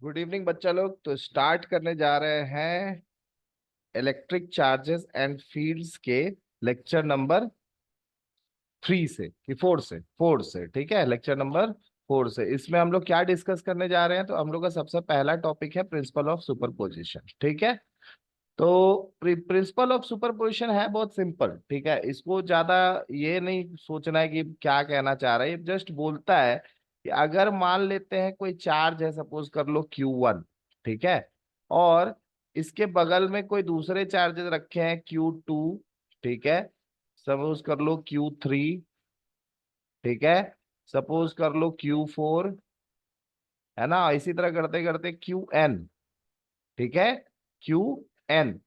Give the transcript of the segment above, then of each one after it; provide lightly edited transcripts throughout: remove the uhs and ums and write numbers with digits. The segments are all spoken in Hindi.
गुड इवनिंग बच्चा लोग। तो स्टार्ट करने जा रहे हैं इलेक्ट्रिक चार्जेस एंड फील्ड्स के लेक्चर नंबर 3 से कि 4 से ठीक है। लेक्चर नंबर 4 से इसमें हम लोग क्या डिस्कस करने जा रहे हैं, तो हम लोग का सबसे पहला टॉपिक है प्रिंसिपल ऑफ सुपरपोजिशन। ठीक है। तो प्रिंसिपल ऑफ सुपरपोजिशन है बहुत सिंपल। ठीक है, इसको ज्यादा ये नहीं सोचना है कि क्या कहना चाह रहा है। ये जस्ट बोलता है कि अगर मान लेते हैं कोई चार्ज है, सपोज कर लो Q1। ठीक है। और इसके बगल में कोई दूसरे चार्जेस रखे हैं Q2। ठीक है। सपोज कर लो Q3। ठीक है। सपोज कर लो Q4। है ना, इसी तरह करते करते Qn। ठीक है। Qn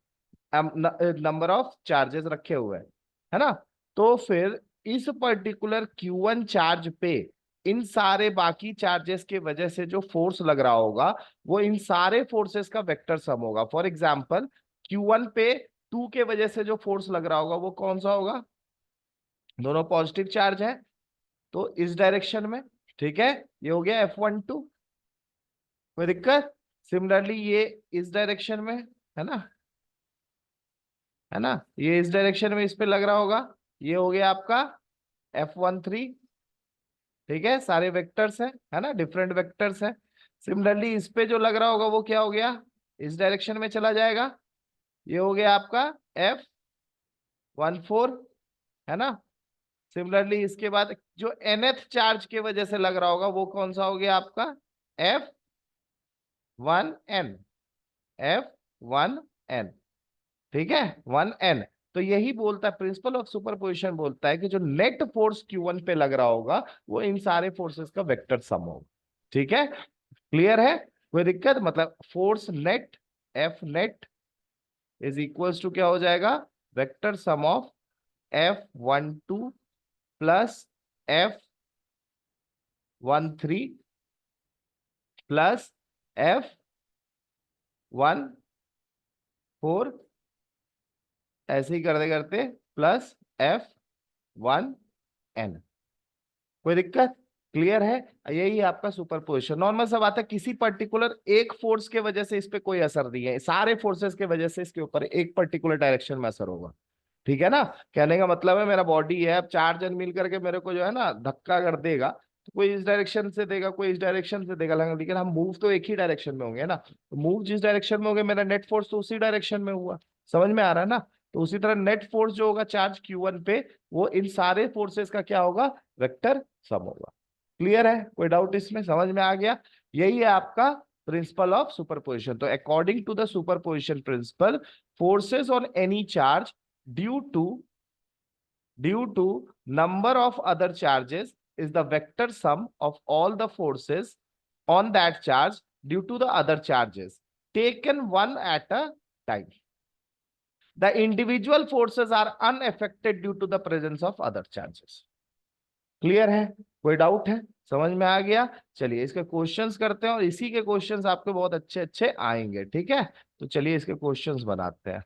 नंबर ऑफ चार्जेस रखे हुए हैं। है ना। तो फिर इस पर्टिकुलर Q1 चार्ज पे इन सारे बाकी चार्जेस के वजह से जो फोर्स लग रहा होगा, वो इन सारे फोर्सेस का वेक्टर सम होगा। फॉर एग्जांपल Q1 पे 2 के वजह से जो फोर्स लग रहा होगा वो कौन सा होगा? दोनों पॉजिटिव चार्ज है, तो इस डायरेक्शन में। ठीक है। ये हो गया F12। कोई दिक्कत? सिमिलरली ये इस डायरेक्शन में, है ना। है ना, ये इस डायरेक्शन में इस पे लग रहा होगा। ये हो गया आपका F13। ठीक है, सारे वेक्टर्स हैं, है ना, डिफरेंट वेक्टर्स हैं। सिमिलरली इस पे जो लग रहा होगा वो क्या हो गया? इस डायरेक्शन में चला जाएगा। ये हो गया आपका F14। है ना। सिमिलरली इसके बाद जो nth चार्ज के वजह से लग रहा होगा वो कौन सा हो गया आपका? F1n। F1n। ठीक है, 1n। तो यही बोलता है प्रिंसिपल ऑफ सुपरपोजिशन, बोलता है कि जो नेट फोर्स Q1 पे लग रहा होगा वो इन सारे फोर्सेस का वेक्टर सम होगा। ठीक है, क्लियर है? कोई दिक्कत? मतलब force net F net is equals to क्या हो जाएगा? Vector sum of F12 plus F13 plus F14, ऐसे ही करते करते प्लस F1n। कोई दिक्कत? क्लियर है? यही आपका सुपरपोजिशन। नॉर्मल सा बात है, किसी पर्टिकुलर एक फोर्स के वजह से इस पे कोई असर नहीं है, सारे फोर्सेस के वजह से इसके ऊपर एक पर्टिकुलर डायरेक्शन में असर होगा। ठीक है ना। कहने का मतलब है मेरा बॉडी है, अब चार जन मिल करके मेरे को जो है ना धक्का कर देगा, तो कोई इस डायरेक्शन से देगा, कोई इस डायरेक्शन से देगा, लेकिन हम मूव तो एक ही डायरेक्शन में होंगे ना। तो मूव जिस डायरेक्शन में होंगे, मेरा नेट फोर्स तो उसी डायरेक्शन में हुआ। समझ में आ रहा है ना। तो उसी तरह नेट फोर्स जो होगा चार्ज Q1 पे, वो इन सारे फोर्सेस का क्या होगा? वेक्टर सम होगा। क्लियर है? कोई डाउट इसमें? समझ में आ गया? यही है आपका प्रिंसिपल ऑफ सुपरपोजिशन। तो according to the superposition principle, forces on any charge due to number of other charges is the vector sum of all the forces on that charge due to the other charges taken one at a time. The individual forces are unaffected due to the presence of other charges. Clear है? कोई डाउट है? समझ में आ गया? चलिए इसके क्वेश्चंस करते हैं, और इसी के क्वेश्चंस आपके बहुत अच्छे अच्छे आएंगे। ठीक है, तो चलिए इसके क्वेश्चंस बनाते हैं।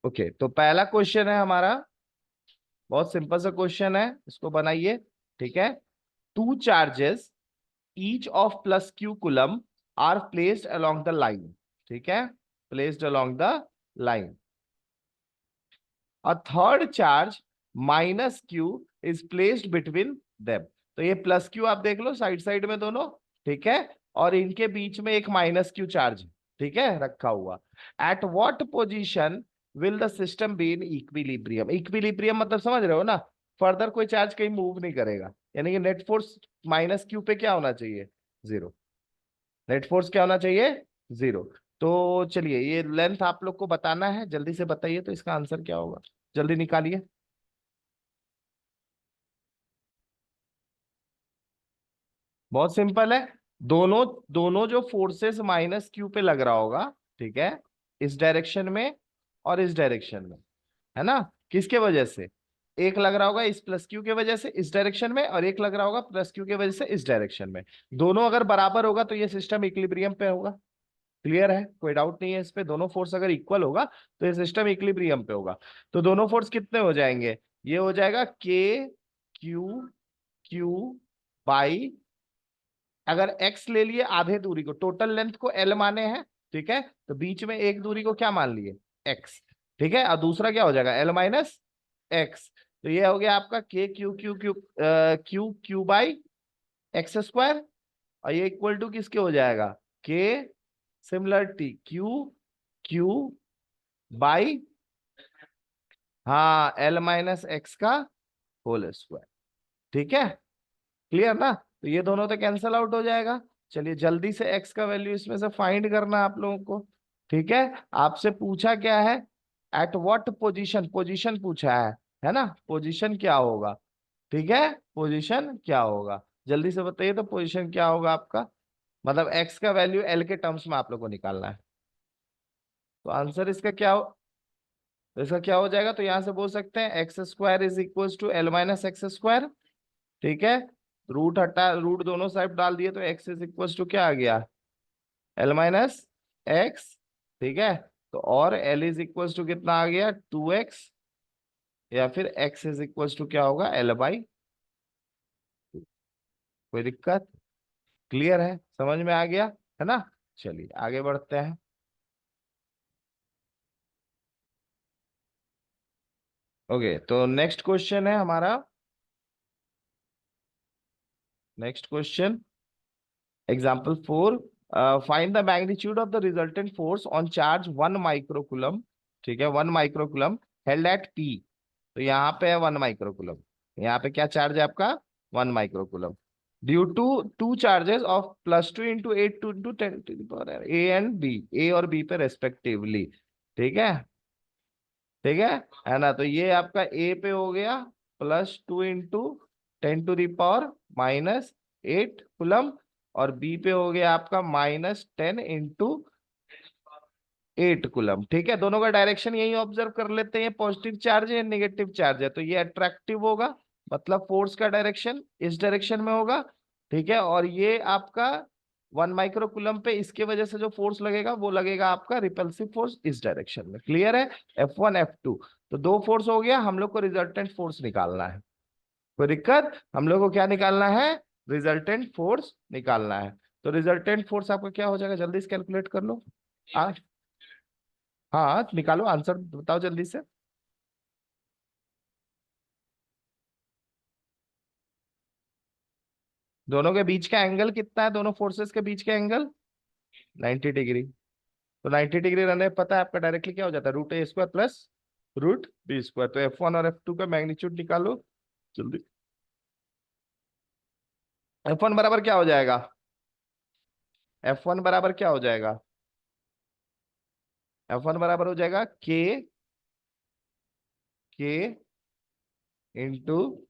ओके, तो पहला क्वेश्चन है हमारा, बहुत सिंपल सा क्वेश्चन है, इसको बनाइए। ठीक है। Two charges each of plus Q coulomb are placed along the line. ठीक है, placed along the line. A third charge minus Q is placed between them. तो ये प्लस क्यू आप देख लो साइड साइड में दोनों। ठीक है। और इनके बीच में एक माइनस क्यू चार्ज, ठीक है, रखा हुआ। At what position will the system be in equilibrium? Equilibrium मतलब समझ रहे हो ना, फर्दर कोई चार्ज कहीं मूव नहीं करेगा, यानी कि नेट फोर्स माइनस क्यू पे क्या होना चाहिए? जीरो। नेट फोर्स क्या होना चाहिए? जीरो। तो चलिए ये लेंथ आप लोग को बताना है, जल्दी से बताइए तो इसका आंसर क्या होगा? जल्दी निकालिए। बहुत सिंपल है। दोनों दोनों जो फोर्सेस माइनस क्यू पे लग रहा होगा, ठीक है, इस डायरेक्शन में और इस डायरेक्शन में, है ना, किसके वजह से? एक लग रहा होगा इस प्लस क्यू के वजह से इस डायरेक्शन में, और एक लग रहा होगा प्लस क्यू के वजह से इस डायरेक्शन में। दोनों अगर बराबर होगा तो ये सिस्टम इक्विलिब्रियम पे होगा। क्लियर है? कोई डाउट नहीं है इस पे। दोनों फोर्स अगर इक्वल होगा तो ये सिस्टम इक्विलिब्रियम पे होगा। तो दोनों फोर्स कितने हो जाएंगे? ये हो जाएगा K Q Q बाई अगर x ले लिए आधे दूरी को, टोटल लेंथ को l माने हैं, ठीक है, तो बीच में एक दूरी को क्या मान लिए, x, ठीक है, और दूसरा क्या हो जाएगा l माइनस एक्स। तो ये हो गया आपका k Q Q Q Q Q by x square, और ये इक्वल टू किसके हो जाएगा, k similar T Q Q by, हाँ l माइनस एक्स का होल स्क्वायर, ठीक है, क्लियर ना। तो ये दोनों तो कैंसल आउट हो जाएगा। चलिए जल्दी से x का वैल्यू इसमें से फाइंड करना है आप लोगों को, ठीक है। आपसे पूछा क्या है, एट व्हाट पोजीशन, पोजीशन पूछा है ना, पोजीशन क्या होगा, ठीक है, पोजीशन क्या होगा, जल्दी से बताइए तो पोजीशन क्या होगा आपका, मतलब x का वैल्यू l के टर्म्स में आप लोग को निकालना है। तो आंसर इसका क्या हो, तो इसका क्या हो जाएगा, तो यहां से बोल सकते हैं X square is equal to l minus X square, ठीक है, रूट हटा, रूट दोनों साइड डाल दिए तो x इज इक्वल टू क्या आ गया, l माइनस एक्स, ठीक है, तो और l इज इक्वल टू कितना आ गया 2x, या फिर x इज इक्वल टू क्या होगा l बाई, कोई दिक्कत, क्लियर है, समझ में आ गया है ना। चलिए आगे बढ़ते हैं। ओके, तो नेक्स्ट क्वेश्चन है हमारा, next question example 4, find the magnitude of the resultant force on charge 1 microcoulomb, ठीक है, 1 माइक्रोकुलम हेल्ड एट पी। तो यहाँ पे है 1 माइक्रोकुलम, यहाँ पे क्या चार्ज है आपका, 1 microcoulomb, due to two charges of +2 × 8 × 10 a and b, a और बी पे रेस्पेक्टिवली, ठीक है, ठीक है ना। तो ये आपका ए पे हो गया +2 × 10⁻⁻8 कुलम, और बी पे हो गया आपका -10 × 8 कुलम, ठीक है, दोनों का डायरेक्शन यही ऑब्जर्व कर लेते हैं, पॉजिटिव चार्ज है नेगेटिव चार्ज है, तो ये अट्रैक्टिव होगा, मतलब फोर्स का डायरेक्शन इस डायरेक्शन में होगा, ठीक है, और ये आपका 1 माइक्रोकुलम पे इसके वजह से जो फोर्स लगेगा वो लगेगा आपका रिपल्सिव फोर्स इस डायरेक्शन में, क्लियर है, F1 F2। तो दो फोर्स हो गया, हम लोग को रिजल्टेंट फोर्स निकालना है, कोई दिक्कत, हम लोग को क्या निकालना है, रिजल्टेंट फोर्स निकालना है। तो रिजल्टेंट फोर्स आपका क्या हो जाएगा, जल्दी से कैलकुलेट कर लो। हाँ, हाँ निकालो आंसर, बताओ जल्दी से। दोनों के बीच का एंगल कितना है, दोनों फोर्सेस के बीच का एंगल 90 डिग्री। तो 90 डिग्री रहने पता है आपका, डायरेक्टली क्या हो जाता है, √a² प्लस √b²। तो F1 और F2 का मैग्नीट्यूड निकालो जल्दी। F1 बराबर क्या हो जाएगा, F1 बराबर क्या हो जाएगा, F1 बराबर हो जाएगा के इंटू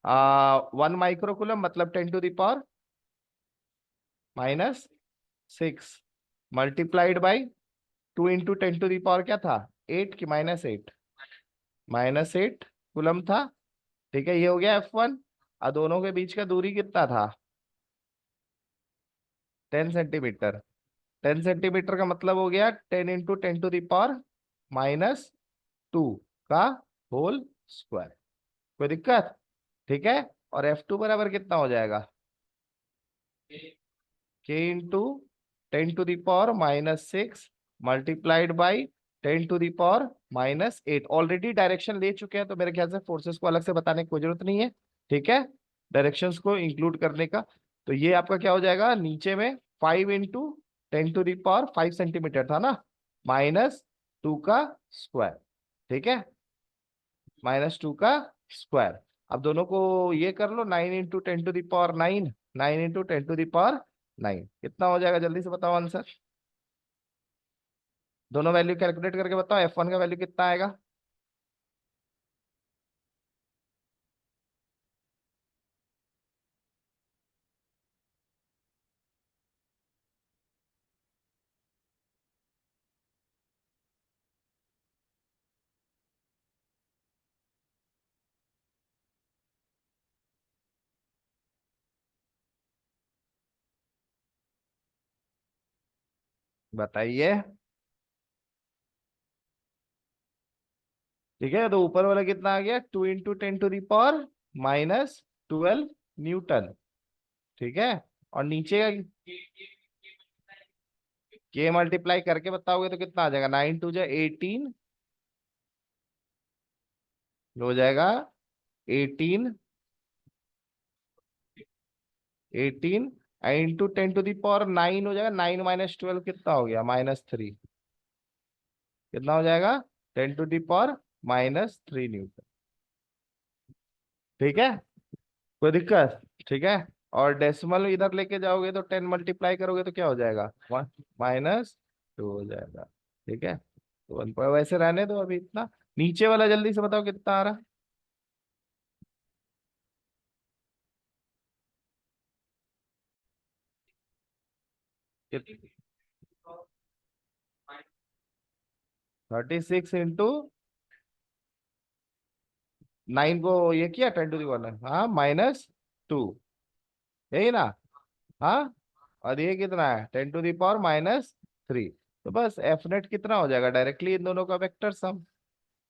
1 माइक्रोकुलम, मतलब 10⁻⁻6, मल्टीप्लाइड बाई 2 × 10⁻, क्या था 8 की -8, -8 कुलम था, ठीक है, ये हो गया F1। और दोनों के बीच का दूरी कितना था, 10 सेंटीमीटर, 10 सेंटीमीटर का मतलब हो गया 10 × 10⁻⁻2 का होल स्क्वायर, कोई दिक्कत, ठीक है। और F2 बराबर कितना हो जाएगा, k × 10⁻⁻6 multiplied by 10⁻⁻8। Already direction ले चुके हैं, तो मेरे ख्याल से फोर्सेस को अलग से बताने की कोई जरूरत नहीं है, ठीक है, डायरेक्शंस को इंक्लूड करने का। तो ये आपका क्या हो जाएगा, नीचे में 5 × 10⁻5 सेंटीमीटर था ना, -2 का स्क्वायर, ठीक है, -2 का स्क्वायर। अब दोनों को ये कर लो, 9 × 10⁻9, 9 × 10⁻9 कितना हो जाएगा, जल्दी से बताओ आंसर, दोनों वैल्यू कैलकुलेट करके बताओ, F1 का वैल्यू कितना आएगा, बताइए, ठीक है, तो ऊपर वाला कितना आ गया, 2 × 10⁻−12 न्यूटन, ठीक है, और नीचे का के मल्टीप्लाई करके बताओगे तो कितना आ जाएगा, 9 2 जा 18, हो जाएगा 18, 18 इंटू 10⁻9 हो जाएगा। 9 - 12 कितना हो गया, -3। कितना हो जाएगा, 10⁻−3 न्यूटन। ठीक है, कोई दिक्कत? ठीक है। और डेसिमल इधर लेके जाओगे तो 10 मल्टीप्लाई करोगे तो क्या हो जाएगा, -2 हो जाएगा। ठीक है, तो 1 वैसे रहने दो अभी इतना। नीचे वाला जल्दी से बताओ कितना आ रहा। कित- 36 × 9 को ये किया 10⁻, हाँ, -2, यही ना। हाँ, और ये कितना है, 10⁻−3। तो बस एफ नेट कितना हो जाएगा, डायरेक्टली इन दोनों का वेक्टर सम।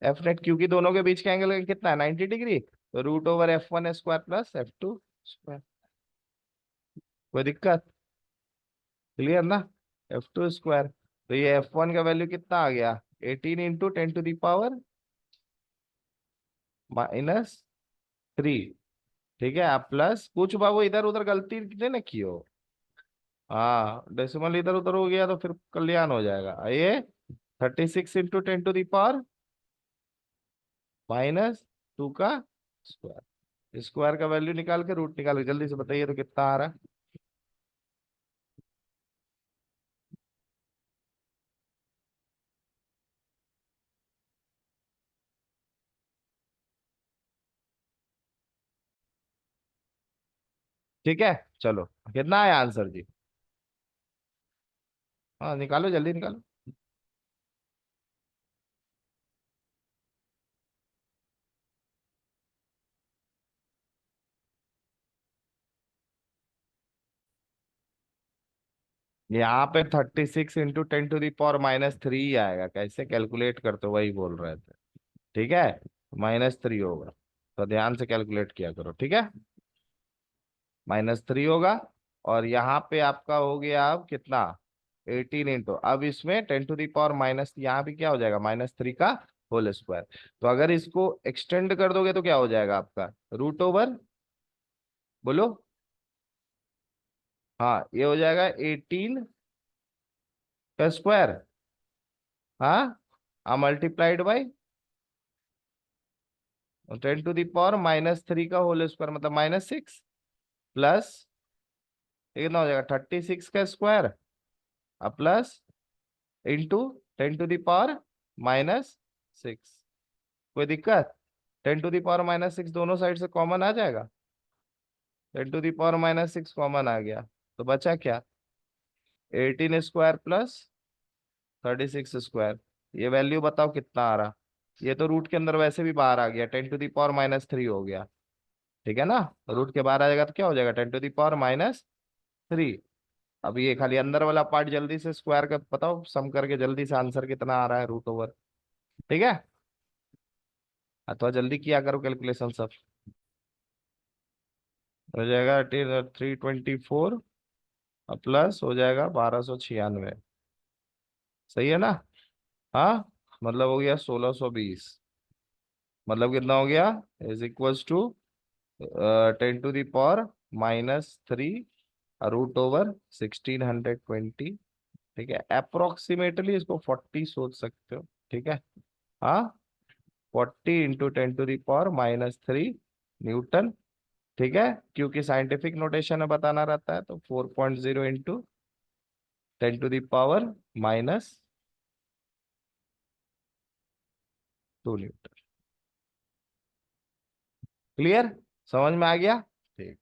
एफ नेट क्योंकि दोनों के बीच का एंगल कितना है, 90 डिग्री, तो √F1² + F2²। कोई दिक्कत? क्लियर ना। F2²। तो ये F1 का वैल्यू कितना आ गया, 18 × 10⁻−3। ठीक है, आप प्लस कुछ बाबू इधर उधर गलती ने की हो। हाँ, डेसिमल इधर उधर हो गया तो फिर कल्याण हो जाएगा। ये 36 × 10⁻−2 का स्क्वायर। स्क्वायर का वैल्यू निकाल के रूट निकाल के जल्दी से बताइए तो कितना आ रहा है। ठीक है, चलो कितना है आंसर जी। हाँ निकालो, जल्दी निकालो। यहाँ पे 36 × 10⁻³ ही आएगा, कैसे कैलकुलेट करते हो वही बोल रहे थे। ठीक है, -3 होगा, तो ध्यान से कैलकुलेट किया करो। ठीक है, -3 होगा। और यहाँ पे आपका हो गया अब कितना, 18 अब इसमें 10⁻⁻, यहाँ भी क्या हो जाएगा, -3 का होल स्क्वायर। तो अगर इसको एक्सटेंड कर दोगे तो क्या हो जाएगा आपका, √, बोलो। हाँ, ये हो जाएगा 18 का स्क्वायर, हाँ, मल्टीप्लाइड बाई 10⁻³ का होल स्क्वायर, मतलब -6, प्लस ये कितना हो जाएगा, 36 का स्क्वायर, अब प्लस इंटू 10⁻−6। कोई दिक्कत? 10⁻−6 दोनों साइड से कॉमन आ जाएगा, 10⁻−6 कॉमन आ गया, तो बचा क्या, 18² प्लस 36²। ये वैल्यू बताओ कितना आ रहा। ये तो रूट के अंदर वैसे भी बाहर आ गया, 10⁻−3 हो गया। ठीक है ना, रूट के बाहर आ जाएगा तो क्या हो जाएगा, 10⁻−3। अब ये खाली अंदर वाला पार्ट जल्दी से स्क्वायर का बताओ, सम करके जल्दी से आंसर कितना आ रहा है, √। ठीक है, अथवा जल्दी किया करो कैलकुलेशन सब। हो जाएगा 324, प्लस हो जाएगा 1296। सही है ना। हाँ, मतलब हो गया 1620। मतलब कितना हो गया, = 10⁻⁻3 √1620। ठीक है, अप्रोक्सीमेटली इसको 40 सोच सकते हो। ठीक है, हाँ, 40 × 10⁻³ न्यूटन। ठीक है, क्योंकि साइंटिफिक नोटेशन में बताना रहता है, तो 4.0 × 10⁻²⁰ क्लियर, समझ में आ गया। ठीक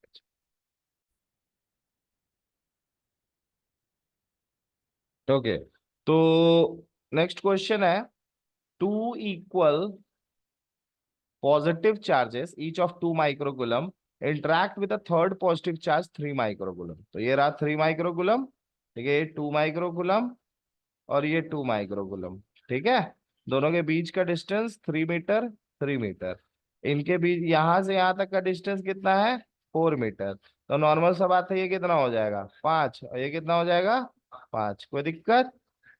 है, ओके। तो नेक्स्ट क्वेश्चन है, two equal positive charges each of 2 microcoulomb interact with a third positive charge 3 microcoulomb. तो ये रहा 3 माइक्रोकुलम, ठीक है, ये 2 माइक्रोकुलम और ये 2 माइक्रोकुलम। ठीक है, दोनों के बीच का डिस्टेंस 3 मीटर, 3 मीटर। इनके बीच यहां से यहां तक का डिस्टेंस कितना है, 4 मीटर। तो नॉर्मल सा बात है, ये कितना हो जाएगा 5, और ये कितना हो जाएगा 5। कोई दिक्कत?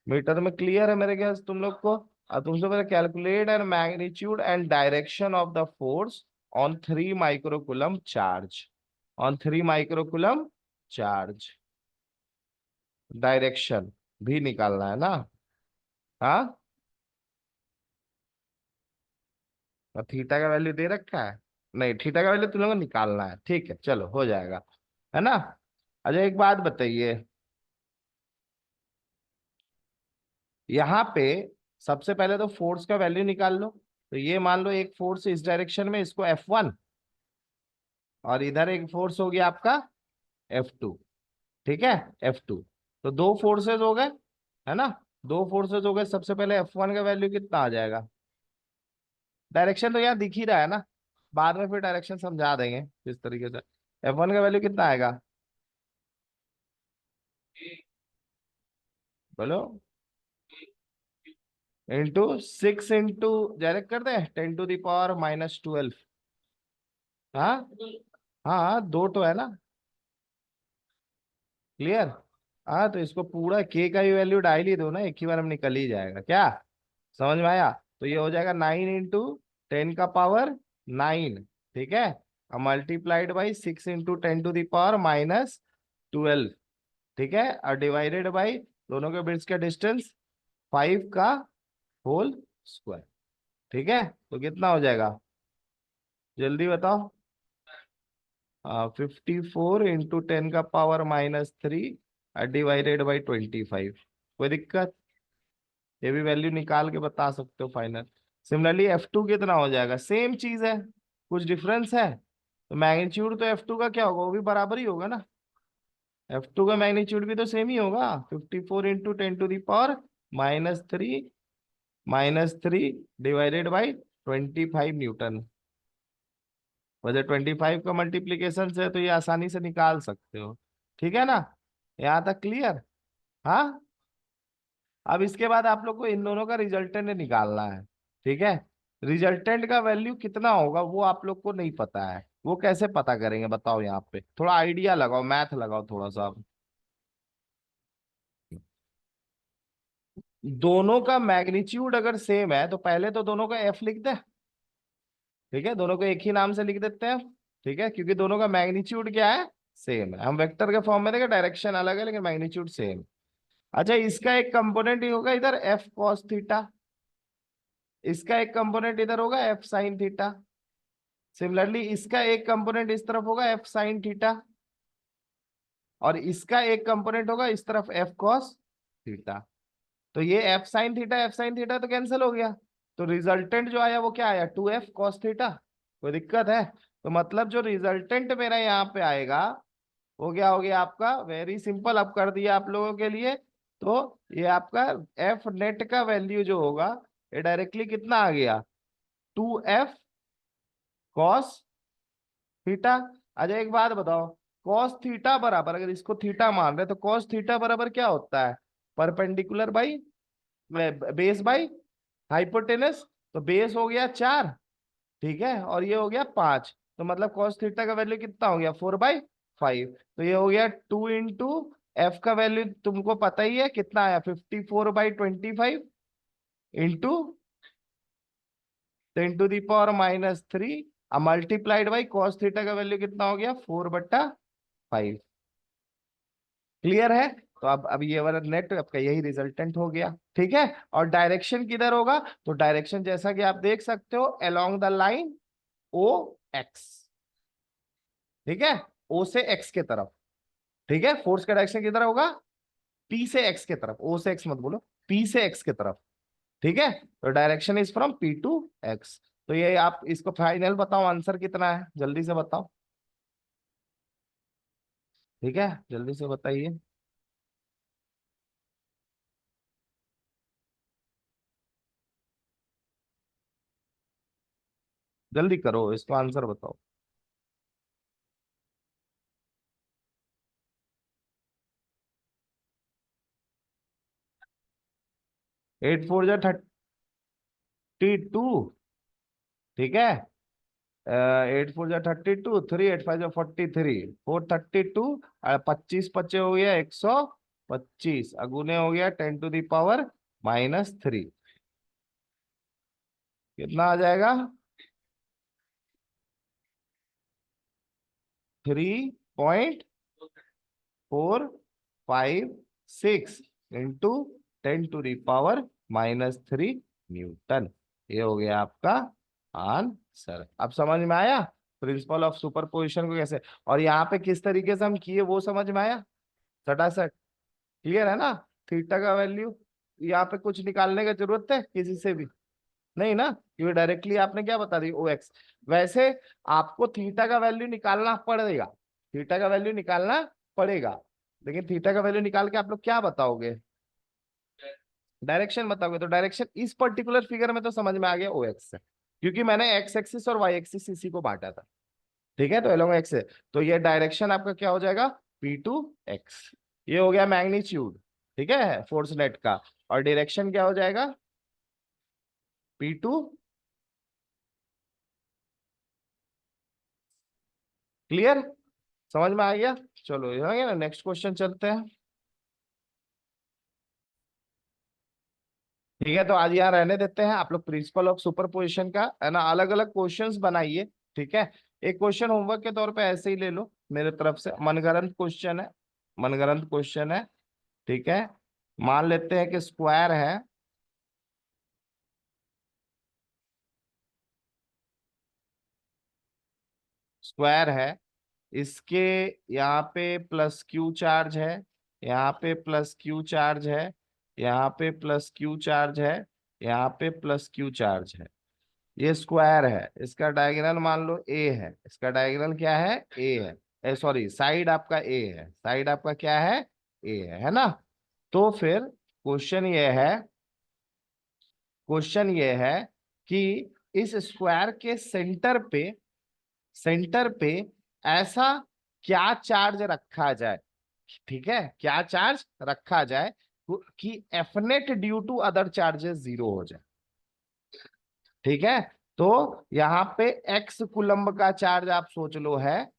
मीटर में क्लियर है मेरे ख्याल से तुम लोग को। अब तुमसे पहले calculate and magnitude and direction of the force on 3 microcoulomb charge, on 3 microcoulomb charge. Direction भी निकालना है ना? हाँ, और थीटा का वैल्यू दे रखा है? नहीं, थीटा का वैल्यू तुम लोगों को निकालना है, ठीक है, चलो हो जाएगा, है ना? अच्छा एक बात बताइए, यहाँ पे सबसे पहले तो फोर्स का वैल्यू निकाल लो। तो ये मान लो एक फोर्स इस डायरेक्शन में, इसको F1, और इधर एक फोर्स हो गया आपका F2। ठीक है, F2। तो दो फोर्सेस हो गए, है ना? दो फोर्सेस हो गए। सबसे पहले F1 का वैल्यू कितना आ जाएगा? डायरेक्शन तो यहाँ दिख ही रहा है ना, बाद में फिर डायरेक्शन समझा देंगे किस तरीके से। F1 का वैल्यू कितना आएगा? बोलो। इंटू 6 इंटू, डायरेक्ट कर दें 10⁻⁻12। हाँ हाँ हाँ, दो तो है ना। क्लियर? हाँ, तो इसको पूरा के का ही वैल्यू डाल ही दो ना, एक ही बार हम निकल ही जाएगा क्या? समझ में आया? तो ये हो जाएगा 9 इंटू 10⁻⁹। ठीक है, और मल्टीप्लाइड बाई 6 इंटू 10⁻⁻12। ठीक है, और डिवाइडेड बाई दोनों के बीच का डिस्टेंस 5 का होल स्क्वायर। ठीक है, तो कितना हो जाएगा जल्दी बताओ? 54 इंटू 10⁻³ डिवाइडेड बाई 25। कोई दिक्कत? ये भी वैल्यू निकाल के बता सकते हो फाइनल। सिमिलरली F2 कितना हो जाएगा? सेम चीज है, कुछ डिफरेंस है? तो मैग्नीट्यूड तो F2 का क्या होगा, वो भी बराबर ही होगा ना। F2 का मैग्नीट्यूड भी तो सेम ही होगा, 54 इंटू 10⁻³ डिवाइडेड बाई 25 न्यूटन। वजह 25 का मल्टीप्लीकेशन से है, तो ये आसानी से निकाल सकते हो। ठीक है ना? यहाँ तक क्लियर? हाँ। अब इसके बाद आप लोग को इन दोनों का रिजल्टेंट निकालना है। ठीक है, रिजल्टेंट का वैल्यू कितना होगा वो आप लोग को नहीं पता है, वो कैसे पता करेंगे बताओ? यहाँ पे थोड़ा आइडिया लगाओ, मैथ लगाओ थोड़ा सा। दोनों का मैग्नीट्यूड अगर सेम है तो पहले तो दोनों का एफ लिख दे। ठीक है, दोनों को एक ही नाम से लिख देते हैं। ठीक है, क्योंकि दोनों का मैग्नीट्यूड क्या है? सेम है। हम वेक्टर के फॉर्म में देखें, डायरेक्शन अलग है लेकिन मैग्नीट्यूड सेम। अच्छा, इसका एक कंपोनेंट ही होगा इधर एफ कॉस थीटा, इसका एक कंपोनेंट इधर होगा एफ साइन थीटा। सिमिलरली इसका एक कंपोनेंट इस तरफ होगा एफ साइन थीटा, और इसका एक कंपोनेंट होगा इस तरफ एफ कॉस थीटा। तो ये एफ साइन थीटा तो कैंसिल हो गया। तो रिजल्टेंट जो आया वो क्या आया? 2f cos theta. कोई दिक्कत है? तो मतलब जो रिजल्टेंट मेरा यहाँ पे आएगा वो क्या हो गया आपका? वेरी सिंपल, अब कर दिया आप लोगों के लिए। तो ये आपका एफ नेट का वैल्यू जो होगा, ये डायरेक्टली कितना आ गया? 2f cos theta. अच्छा एक बात बताओ, कॉस थीटा बराबर, अगर इसको थीटा मान रहे तो कॉस थीटा बराबर क्या होता है? Perpendicular by base by hypotenuse. तो बेस हो गया 4, ठीक है, और ये हो गया 5। तो मतलब कॉस थीटा का वैल्यू कितना हो गया? 4/5। तो ये हो गया 2 इंटू एफ का वैल्यू तुमको पता ही है कितना आया? 54/25 into 10⁻³ multiplied by cos theta का वैल्यू कितना हो गया? 4/5। क्लियर है? तो अब ये वाला नेट आपका यही रिजल्टेंट हो गया। ठीक है, और डायरेक्शन किधर होगा? तो डायरेक्शन जैसा कि आप देख सकते हो along the line O X. ठीक है, ओ से एक्स के तरफ। ठीक है, फोर्स का डायरेक्शन किधर होगा? पी से एक्स के तरफ, ओ से एक्स मत बोलो, पी से एक्स के तरफ। ठीक है, तो direction is from P to X. तो ये आप इसको फाइनल बताओ, आंसर कितना है जल्दी से बताओ। ठीक है, जल्दी से बताइए। जल्दी करो, इसको आंसर बताओ। 8×4 = 32। ठीक है, 8 4 जा 32, 3 8 5 जा 43, 432, 25 बचे हो गया 125, अगुने हो गया 10⁻³ कितना आ जाएगा? 3.456 इंटू 10⁻³ न्यूटन। ये हो गया आपका आंसर। अब समझ में आया प्रिंसिपल ऑफ सुपरपोजिशन को कैसे, और यहाँ पे किस तरीके से हम किए वो समझ में आया सटासट? क्लियर है ना? थीटा का वैल्यू यहाँ पे कुछ निकालने की जरूरत है किसी से भी? नहीं ना, क्योंकि डायरेक्टली आपने क्या बता दी ओ एक्स। वैसे आपको थीटा का वैल्यू निकालना पड़ेगा, थीटा का वैल्यू निकालना पड़ेगा, लेकिन थीटा का वैल्यू निकाल के आप लोग क्या बताओगे? डायरेक्शन बताओगे। तो डायरेक्शन इस पर्टिकुलर फिगर में तो समझ में आ गया ओ एक्स से, क्योंकि मैंने एक्स एक्सिस और वाई एक्सिस इसी को बांटा था। ठीक है, तो एलोंग एक्स है, तो ये डायरेक्शन आपका क्या हो जाएगा? P2x। ये हो गया मैग्नीट्यूड, ठीक है, फोर्स नेट का। और डायरेक्शन क्या हो जाएगा? P2। क्लियर? समझ में आ गया? चलो ये हो गया ना, नेक्स्ट क्वेश्चन चलते हैं। ठीक है, तो आज यहाँ रहने देते हैं। आप लोग प्रिंसिपल ऑफ सुपरपोजिशन का है ना अलग अलग क्वेश्चंस बनाइए। ठीक है, एक क्वेश्चन होमवर्क के तौर पे ऐसे ही ले लो मेरे तरफ से, मनगढ़ंत क्वेश्चन है, मनगढ़ंत क्वेश्चन है। ठीक है, मान लेते हैं कि स्क्वायर है, स्क्वायर है, इसके यहाँ पे प्लस क्यू चार्ज है, यहाँ पे प्लस क्यू चार्ज है, यहाँ पे प्लस क्यू चार्ज है, यहाँ पे प्लस क्यू चार्ज है। ये स्क्वायर है, इसका डायगोनल मान लो ए है, इसका डायगोनल क्या है? ए है, सॉरी साइड आपका ए है, साइड आपका क्या है? ए है ना? तो फिर क्वेश्चन ये है, क्वेश्चन ये है कि इस स्क्वायर के सेंटर पे, सेंटर पे ऐसा क्या चार्ज रखा जाए? ठीक है, क्या चार्ज रखा जाए कि F net due to other charges zero हो जाए? ठीक है, तो यहाँ पे एक्स कुलम्ब का चार्ज आप सोच लो है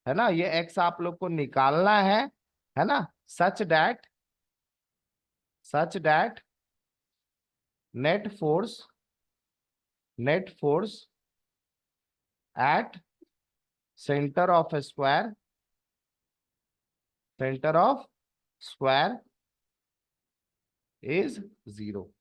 ना, ये एक्स आप लोग को निकालना है ना, such that, such that net force, net force at centre of square, centre of square is zero,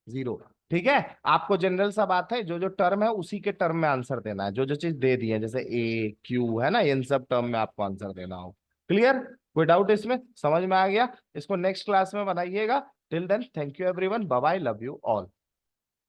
zero. ठीक है, आपको जनरल सा बात है, जो जो टर्म है उसी के टर्म में आंसर देना है, जो जो चीज दे दी है जैसे ए क्यू है ना, इन सब टर्म में आपको आंसर देना हो। क्लियर? कोई डाउट इसमें? समझ में आ गया? इसको नेक्स्ट क्लास में बनाइएगा। Till then thank you everyone, bye bye, love you all.